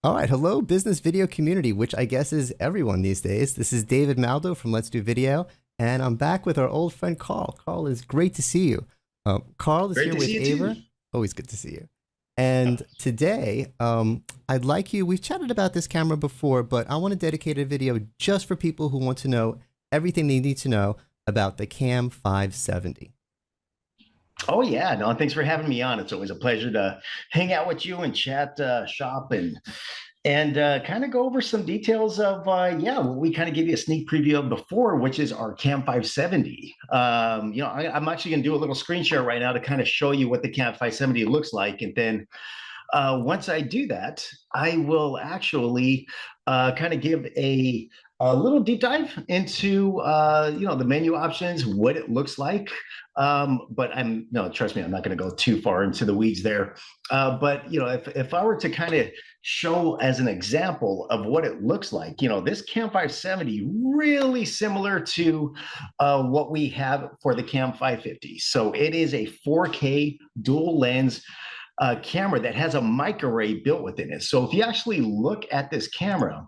All right, hello, business video community, which I guess is everyone these days. This is David Maldow from Let's Do Video, and I'm back with our old friend Carl. Carl, is great to see you. Carl is Great here to see with you too. AVer. Always good to see you. And today, I'd like you, we've chatted about this camera before, but I want to dedicate a video just for people who want to know everything they need to know about the CAM570. Oh yeah, no, thanks for having me on. It's always a pleasure to hang out with you and chat shop and kind of go over some details of yeah, what we kind of gave you a sneak preview of before, which is our Cam 570. I'm actually going to do a little screen share right now to kind of show you what the Cam 570 looks like, and then once I do that, I will actually kind of give a little deep dive into the menu options, what it looks like. But I'm no, trust me, I'm not going to go too far into the weeds there. But if I were to kind of show as an example of what it looks like, this Cam 570 really similar to what we have for the Cam 550. So it is a 4K dual lens camera that has a mic array built within it. So if you actually look at this camera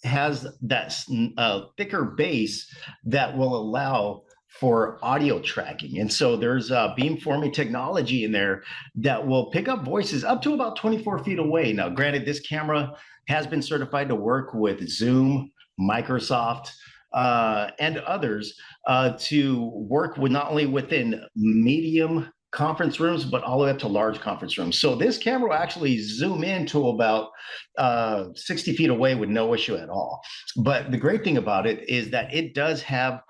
has that thicker base that will allow for audio tracking. And so there's beamforming technology in there that will pick up voices up to about 24 feet away. Now, granted, this camera has been certified to work with Zoom, Microsoft, and others to work with not only within medium conference rooms, but all the way up to large conference rooms. So this camera will actually zoom in to about 60 feet away with no issue at all. But the great thing about it is that it does have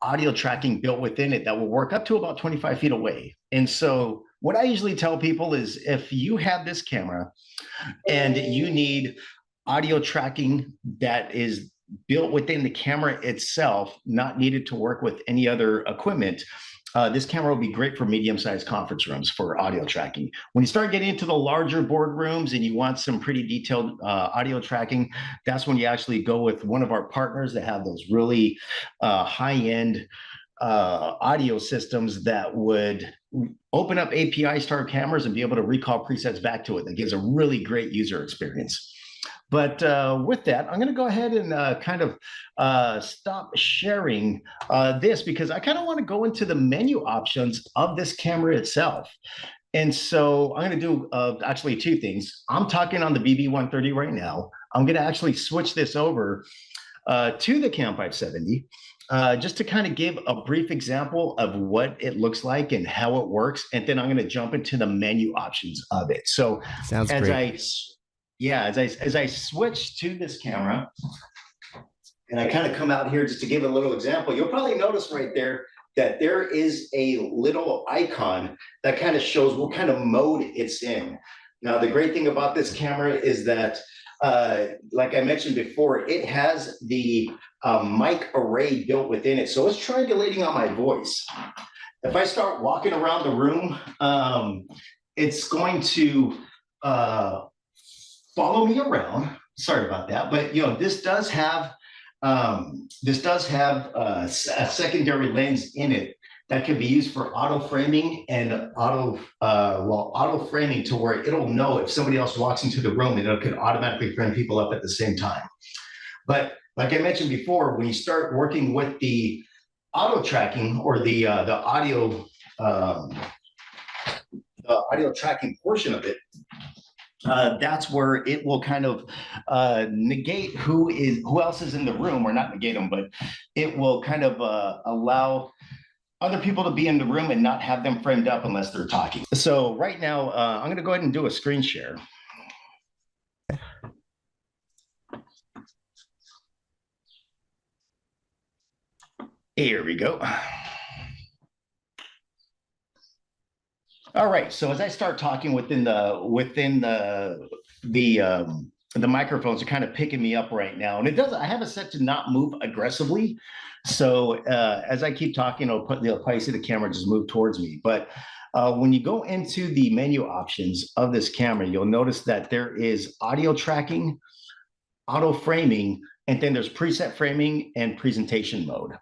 audio tracking built within it that will work up to about 25 feet away. And so what I usually tell people is if you have this camera and you need audio tracking that is built within the camera itself, not needed to work with any other equipment, this camera will be great for medium-sized conference rooms for audio tracking. When you start getting into the larger boardrooms and you want some pretty detailed audio tracking, that's when you actually go with one of our partners that have those really high-end audio systems that would open up APIs to our cameras and be able to recall presets back to it. That gives a really great user experience. But with that, I'm going to go ahead and kind of stop sharing this because I kind of want to go into the menu options of this camera itself. And so I'm going to do actually two things. I'm talking on the BB130 right now. I'm going to actually switch this over to the Cam 570. Just to kind of give a brief example of what it looks like and how it works. And then I'm going to jump into the menu options of it. So Sounds as great. I switch to this camera and I kind of come out here just to give a little example, you'll probably notice right there that there is a little icon that kind of shows what kind of mode it's in. Now, the great thing about this camera is that, like I mentioned before, it has the mic array built within it. So it's triangulating on my voice. If I start walking around the room, it's going to follow me around. Sorry about that, but this does have a secondary lens in it that can be used for auto framing and auto framing to where it'll know if somebody else walks into the room and it can automatically frame people up at the same time. But like I mentioned before, when you start working with the auto tracking or the audio tracking portion of it, that's where it will kind of negate who else is in the room, or not negate them, but it will kind of allow other people to be in the room and not have them framed up unless they're talking. So right now, I'm going to go ahead and do a screen share. Here we go. All right. So as I start talking within the microphones are kind of picking me up right now, and I have it set to not move aggressively. So as I keep talking, they'll probably see the camera just move towards me. But when you go into the menu options of this camera, you'll notice that there is audio tracking, auto framing, and then there's preset framing and presentation mode.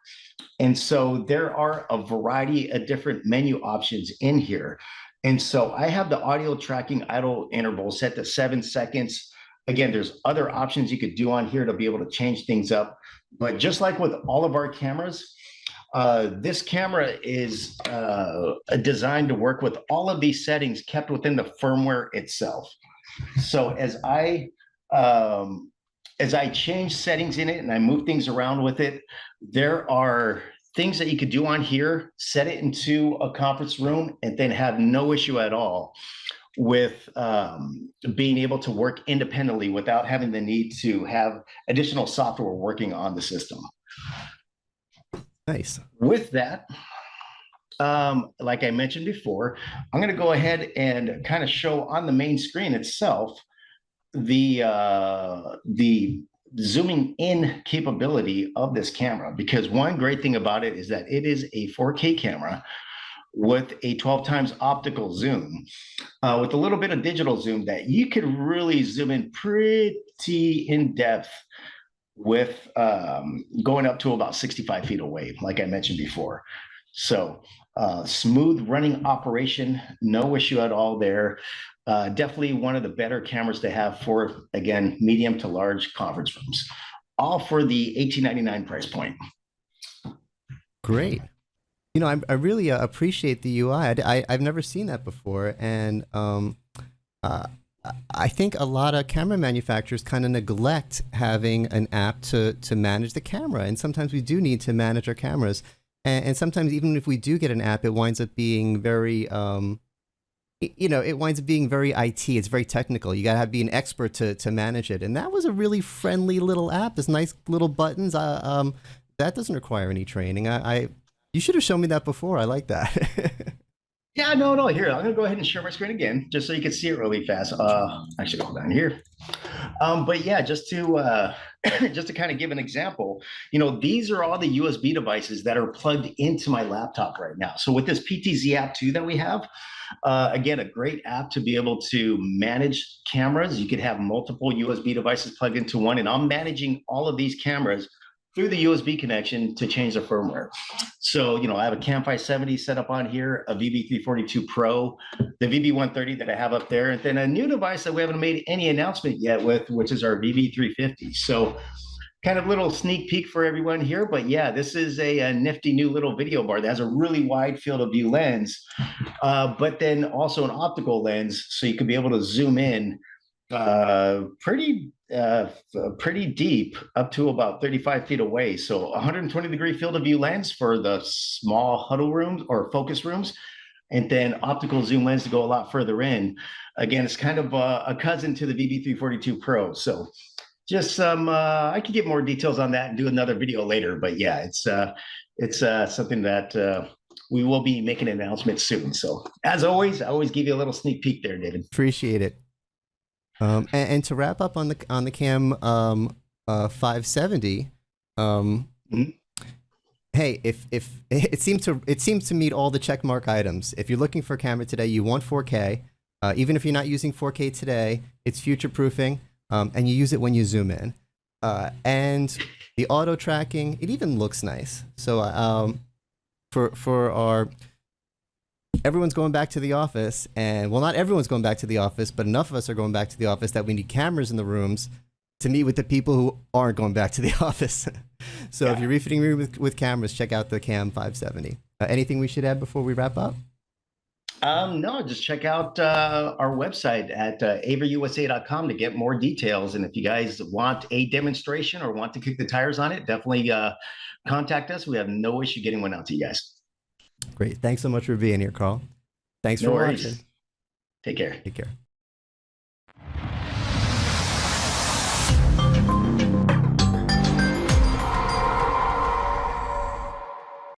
And so there are a variety of different menu options in here. And so I have the audio tracking idle interval set to 7 seconds. Again, there's other options you could do on here to be able to change things up. But just like with all of our cameras, this camera is designed to work with all of these settings kept within the firmware itself. So as I change settings in it and I move things around with it, there are things that you could do on here, set it into a conference room, and then have no issue at all with being able to work independently without having the need to have additional software working on the system. Nice. With that, like I mentioned before, I'm going to go ahead and kind of show on the main screen itself the zooming in capability of this camera, because one great thing about it is that it is a 4K camera with a 12 times optical zoom, with a little bit of digital zoom that you could really zoom in pretty in depth with going up to about 65 feet away, like I mentioned before. So smooth running operation, no issue at all there. Definitely one of the better cameras to have for, again, medium to large conference rooms, all for the $18.99 price point. Great. You know, I really appreciate the UI. I've never seen that before, and I think a lot of camera manufacturers kind of neglect having an app to manage the camera, and sometimes we do need to manage our cameras, and sometimes even if we do get an app, it winds up being very you know, it winds up being very IT. It's very technical. You gotta be an expert to manage it. And that was a really friendly little app. There's nice little buttons. That doesn't require any training. You should have shown me that before. I like that. Yeah, no. Here, I'm gonna go ahead and share my screen again, just so you can see it really fast. Actually, go down here. But yeah, just to just to kind of give an example, you know, these are all the USB devices that are plugged into my laptop right now. So with this PTZ app 2 that we have, again, a great app to be able to manage cameras. You could have multiple USB devices plugged into one, and I'm managing all of these cameras through the USB connection to change the firmware. So, you know, I have a CAM570 set up on here, a VB342 Pro, the VB130 that I have up there, and then a new device that we haven't made any announcement yet with, which is our VB350. So kind of little sneak peek for everyone here, but yeah, this is a nifty new little video bar that has a really wide field of view lens, but then also an optical lens, so you could be able to zoom in pretty deep, up to about 35 feet away. So 120-degree field of view lens for the small huddle rooms or focus rooms, and then optical zoom lens to go a lot further in. Again, it's kind of a cousin to the VB342 Pro. So just some, I could get more details on that and do another video later. But yeah, it's something that we will be making an announcement soon. So as always, I always give you a little sneak peek there, David. Appreciate it. And to wrap up on the Cam 570, hey, if it seems to meet all the check mark items. If you're looking for a camera today, you want 4K. Even if you're not using 4K today, it's future proofing, and you use it when you zoom in. And the auto tracking, it even looks nice. So for our everyone's going back to the office, and well, not everyone's going back to the office, but enough of us are going back to the office that we need cameras in the rooms to meet with the people who aren't going back to the office. So yeah. If you're refitting room with cameras, check out the CAM570. Anything we should add before we wrap up? No, just check out our website at averusa.com to get more details. And if you guys want a demonstration or want to kick the tires on it, definitely contact us. We have no issue getting one out to you guys. Great. Thanks so much for being here, Carl. Thanks for watching. Take care. Take care.